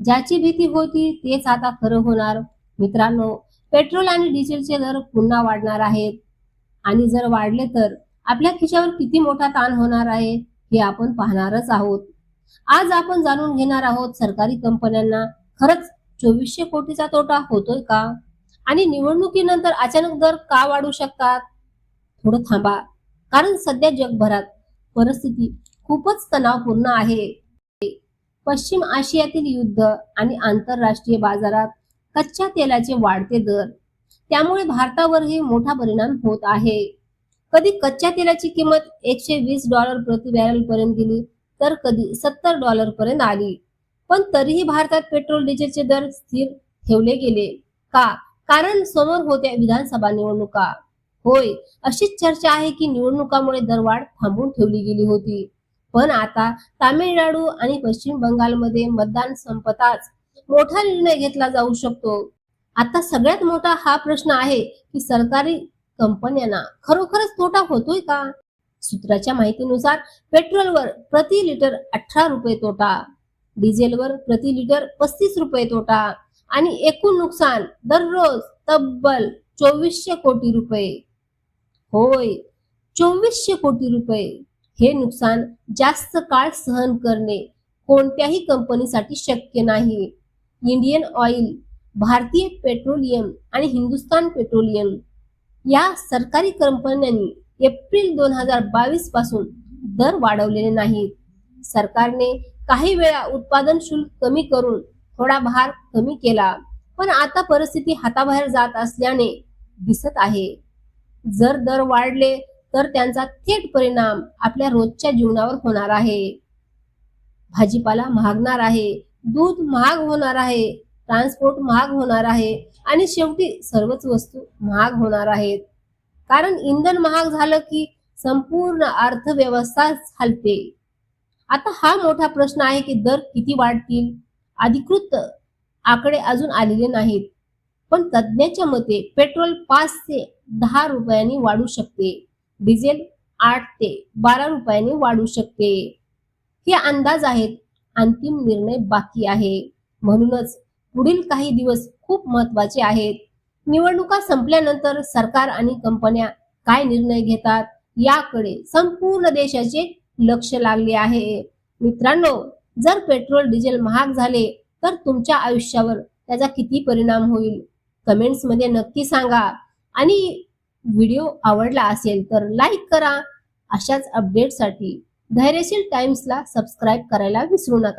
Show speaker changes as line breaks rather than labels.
ज्याची भीती होती तेच आता खरं होणार. मित्रांनो, पेट्रोल आणि डिझेलचे दर पुन्हा वाढणार आहेत आणि जर वाढले तर आपल्या खिशावर किती मोठा ताण होणार आहे हे आपण पाहणारच आहोत. आज आपण जाणून घेणार आहोत सरकारी कंपन्यांना खरंच 2400 कोटीचा तोटा होतोय का? आणि निवडणुकीनंतर अचानक दर का वाढू शकतात? थोडं थांबा, कारण सध्या जगभरात परिस्थिती खूपच तणावपूर्ण आहे. पश्चिम आशियातील युद्ध आणि आंतरराष्ट्रीय बाजारात कच्च्या तेलाचे वाढते दर, त्यामुळे भारतावरही मोठा परिणाम होत आहे. कधी कच्च्या तेलाची किंमत $120 प्रति बॅरल पर्यंत गेली, तर कधी $70 पर्यंत आली. पण तरीही भारतात पेट्रोल डिझेलचे दर स्थिर ठेवले गेले का? कारण समोर होत्या विधानसभा निवडणुका. होय, अशीच चर्चा आहे की निवडणुकामुळे दरवाढ थांबवून ठेवली गेली होती. पण आता तामिळनाडू आणि पश्चिम बंगालमध्ये मतदान संपताच मोठा निर्णय घेतला जाऊ शकतो. आता सगळ्यात मोठा हा प्रश्न आहे की सरकारी कंपन्यांना खरोखरच तोटा होतोय का? सूत्राच्या माहितीनुसार पेट्रोलवर प्रति लिटर 18 रुपये तोटा, डिझेलवर प्रति लिटर 35 रुपये तोटा आणि एकूण नुकसान दररोज तब्बल 2400 कोटी रुपये. होय, 2400 कोटी रुपये. हे नुकसान जास्त काळ सहन करणे कोणत्याही कंपनीसाठी शक्य नाही. इंडियन ऑइल, भारतीय पेट्रोलियम आणि हिंदुस्तान पेट्रोलियम या सरकारी कंपन्यांनी एप्रिल 2022 पासून दर वाढवलेले नाहीत. सरकारने काही वेळा उत्पादन शुल्क कमी करून थोडा भार कमी केला, पण आता परिस्थिती हाताबाहेर जात असल्याने दिसत आहे. जर दर वाढले तर त्यांचा थेट परिणाम आपल्या रोजच्या जीवनावर होणार आहे. भाजीपाला महागणार आहे, दूध महाग होणार आहे, ट्रान्सपोर्ट महाग होणार आहे आणि शेवटी सर्वच वस्तू महाग होणार आहेत. कारण इंधन महाग झालं की संपूर्ण अर्थव्यवस्था हलते. आता हा मोठा प्रश्न आहे की दर किती वाढतील. अधिकृत आकडे अजून आलेले नाहीत, पण तज्ज्ञांच्या मते पेट्रोल 5 ते 10 रुपयांनी वाढू शकते, डिझेल 8 ते 12 रुपयांनी वाढू शकते. हे अंदाज आहेत, अंतिम निर्णय बाकी आहे. म्हणूनच पुढील काही दिवस खूप महत्वाचे आहेत. निवडणुका संपल्यानंतर सरकार आणि कंपन्या काय निर्णय घेतात याकडे संपूर्ण देशाचे लक्ष लागले आहे. मित्रांनो, जर पेट्रोल डिझेल महाग झाले तर तुमच्या आयुष्यावर त्याचा किती परिणाम होईल कमेंट्स मध्ये नक्की सांगा. आणि व्हिडिओ आवडला असेल तर लाईक करा. अशाच अपडेटसाठी धैर्यशील टाइम्सला सबस्क्राईब करायला विसरू नका.